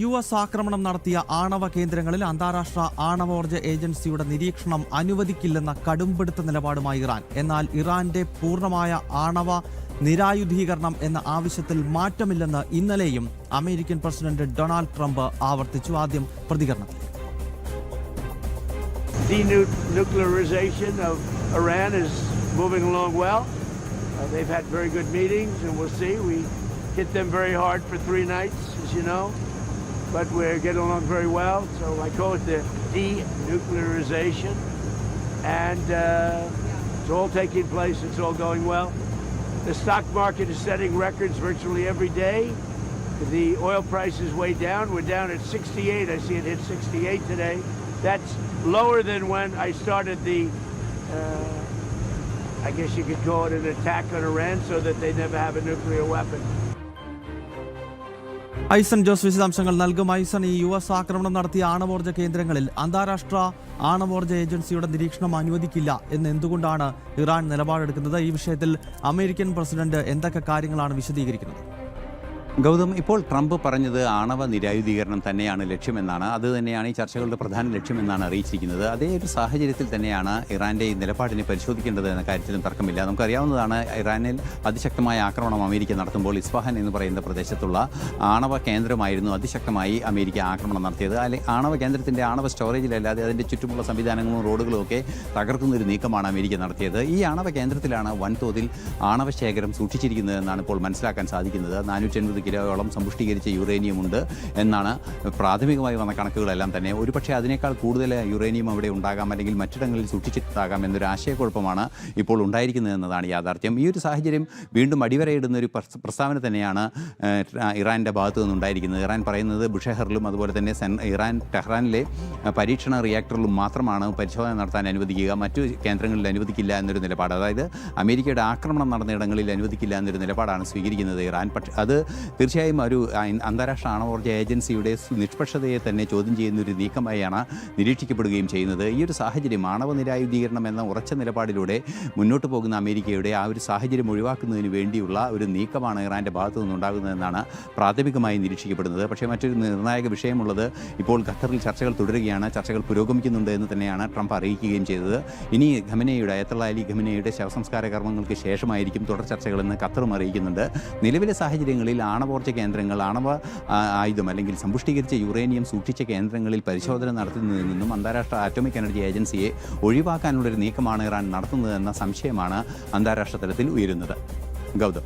US ആക്രമണം നടത്തിയ ആണവ കേന്ദ്രങ്ങളിൽ അന്താരാഷ്ട്ര ആണവോർജ ഏജൻസിയുടെ നിരീക്ഷണം അനുവദിക്കില്ലെന്ന കടുംപിടുത്ത നിലപാടുമായി ഇറാൻ. എന്നാൽ ഇറാന്റെ പൂർണ്ണമായ ആണവ നിരായുധീകരണം എന്ന ആവശ്യത്തിൽ മാറ്റമില്ലെന്ന് ഇന്നലെയും അമേരിക്കൻ പ്രസിഡന്റ് ഡൊണാൾഡ് ട്രംപ് ആവർത്തിച്ചു. ആദ്യം പ്രതികരണത്തിൽ. Denuclearization of Iran is moving along well. They've had very good meetings, and we'll see. We hit them very hard for 3 nights, as you know, but we're getting along very well. So I call it the denuclearization, and it's all taking place. It's all going well. The stock market is setting records virtually every day. The oil price is way down. We're down at 68. I see it hit 68 today. That's lower than when I started the, I guess you could call it an attack on Iran so that they never have a nuclear weapon. Aison Jose വിശദാംശങ്ങൾ നൽകും. ഐസൺ, ഈ US ആക്രമണം നടത്തിയ ആണവോർജ കേന്ദ്രങ്ങളിൽ അന്താരാഷ്ട്ര ആണവോർജ ഏജൻസിയുടെ നിരീക്ഷണം അനുവദിക്കില്ല എന്ന് എന്തുകൊണ്ടാണ് ഇറാൻ നിലപാടെടുക്കുന്നത്? ഈ വിഷയത്തിൽ അമേരിക്കൻ പ്രസിഡന്റ് എന്തൊക്കെ കാര്യങ്ങളാണ് വിശദീകരിക്കുന്നത്? ഗൗതം, ഇപ്പോൾ ട്രംപ് പറഞ്ഞത് ആണവ നിരായുധീകരണം തന്നെയാണ് ലക്ഷ്യമെന്നാണ്. അത് തന്നെയാണ് ഈ ചർച്ചകളുടെ പ്രധാന ലക്ഷ്യമെന്നാണ് അറിയിച്ചിരിക്കുന്നത്. അതേ ഒരു സാഹചര്യത്തിൽ തന്നെയാണ് ഇറാൻ്റെ ഈ നിലപാടിനെ പരിശോധിക്കേണ്ടത് എന്ന കാര്യത്തിലും തർക്കമില്ല. നമുക്കറിയാവുന്നതാണ്, ഇറാനിൽ അതിശക്തമായ ആക്രമണം അമേരിക്ക നടത്തുമ്പോൾ ഇസ്ഫഹാൻ എന്ന് പറയുന്ന പ്രദേശത്തുള്ള ആണവ കേന്ദ്രമായിരുന്നു അതിശക്തമായി അമേരിക്ക ആക്രമണം നടത്തിയത്. ആണവ കേന്ദ്രത്തിൻ്റെ ആണവ സ്റ്റോറേജിലല്ലാതെ അതിൻ്റെ ചുറ്റുമുള്ള സംവിധാനങ്ങളും റോഡുകളും ഒക്കെ തകർക്കുന്നൊരു നീക്കമാണ് അമേരിക്ക നടത്തിയത്. ഈ ആണവ കേന്ദ്രത്തിലാണ് വൻതോതിൽ ആണവ ശേഖരം സൂക്ഷിച്ചിരിക്കുന്നതെന്നാണ് ഇപ്പോൾ മനസ്സിലാക്കാൻ സാധിക്കുന്നത്. 480 കിലോയോളം സമ്പുഷ്ടീകരിച്ച യുറേനിയം ഉണ്ട് എന്നാണ് പ്രാഥമികമായി വന്ന കണക്കുകളെല്ലാം തന്നെ. ഒരുപക്ഷെ അതിനേക്കാൾ കൂടുതൽ യുറേനിയം അവിടെ ഉണ്ടാകാം, അല്ലെങ്കിൽ മറ്റിടങ്ങളിൽ സൂക്ഷിച്ചിട്ടാകാം എന്നൊരു ആശയക്കുഴപ്പമാണ് ഇപ്പോൾ ഉണ്ടായിരിക്കുന്നത് എന്നതാണ് യാഥാർത്ഥ്യം. ഈ ഒരു സാഹചര്യം വീണ്ടും അടിവരയിടുന്ന ഒരു പ്രസ്താവന തന്നെയാണ് ഇറാൻ്റെ ഭാഗത്തു നിന്നുണ്ടായിരിക്കുന്നത്. ഇറാൻ പറയുന്നത് ബുഷെഹറിലും അതുപോലെ തന്നെ ഇറാൻ ടെഹ്റാനിലെ പരീക്ഷണ റിയാക്ടറിലും മാത്രമാണ് പരിശോധന നടത്താൻ അനുവദിക്കുക, മറ്റു കേന്ദ്രങ്ങളിൽ അനുവദിക്കില്ല എന്നൊരു നിലപാട്. അതായത് അമേരിക്കയുടെ ആക്രമണം നടന്ന ഇടങ്ങളിൽ അനുവദിക്കില്ല എന്നൊരു നിലപാടാണ് സ്വീകരിക്കുന്നത് ഇറാൻ. പക്ഷേ അത് തീർച്ചയായും ഒരു അന്താരാഷ്ട്ര ആണവോർജ ഏജൻസിയുടെ നിഷ്പക്ഷതയെ തന്നെ ചോദ്യം ചെയ്യുന്ന ഒരു നീക്കമായാണ് നിരീക്ഷിക്കപ്പെടുകയും ചെയ്യുന്നത്. ഈ ഒരു സാഹചര്യം, ആണവ നിരായുധീകരണം എന്ന ഉറച്ച നിലപാടിലൂടെ മുന്നോട്ട് പോകുന്ന അമേരിക്കയുടെ ആ ഒരു സാഹചര്യം ഒഴിവാക്കുന്നതിന് വേണ്ടിയുള്ള ഒരു നീക്കമാണ് ഇറാൻ്റെ ഭാഗത്തു നിന്നുണ്ടാകുന്നതെന്നാണ് പ്രാഥമികമായി നിരീക്ഷിക്കപ്പെടുന്നത്. പക്ഷേ മറ്റൊരു നിർണായക വിഷയമുള്ളത്, ഇപ്പോൾ ഖത്തറിൽ ചർച്ചകൾ തുടരുകയാണ്. ചർച്ചകൾ പുരോഗമിക്കുന്നുണ്ട് എന്ന് തന്നെയാണ് ട്രംപ് അറിയിക്കുകയും ചെയ്തത്. ഇനി അയത്തുള്ള അലി ഖമനേയുടെ ശവസംസ്കാര കർമ്മങ്ങൾക്ക് ശേഷമായിരിക്കും തുടർ ചർച്ചകളെന്ന് ഖത്തറും അറിയിക്കുന്നുണ്ട്. നിലവിലെ സാഹചര്യങ്ങളിൽ ആണവോർജ കേന്ദ്രങ്ങൾ, ആണവ ആയുധം അല്ലെങ്കിൽ സമ്പുഷ്ടീകരിച്ച യുറേനിയം സൂക്ഷിച്ച കേന്ദ്രങ്ങളിൽ പരിശോധന നടത്തുന്നതിൽ നിന്നും അന്താരാഷ്ട്ര ആറ്റോമിക് എനർജി ഏജൻസിയെ ഒഴിവാക്കാനുള്ളൊരു നീക്കമാണ് ഇറാൻ നടത്തുന്നതെന്ന സംശയമാണ് അന്താരാഷ്ട്ര തലത്തിൽ ഉയരുന്നത്. ഗൗതം.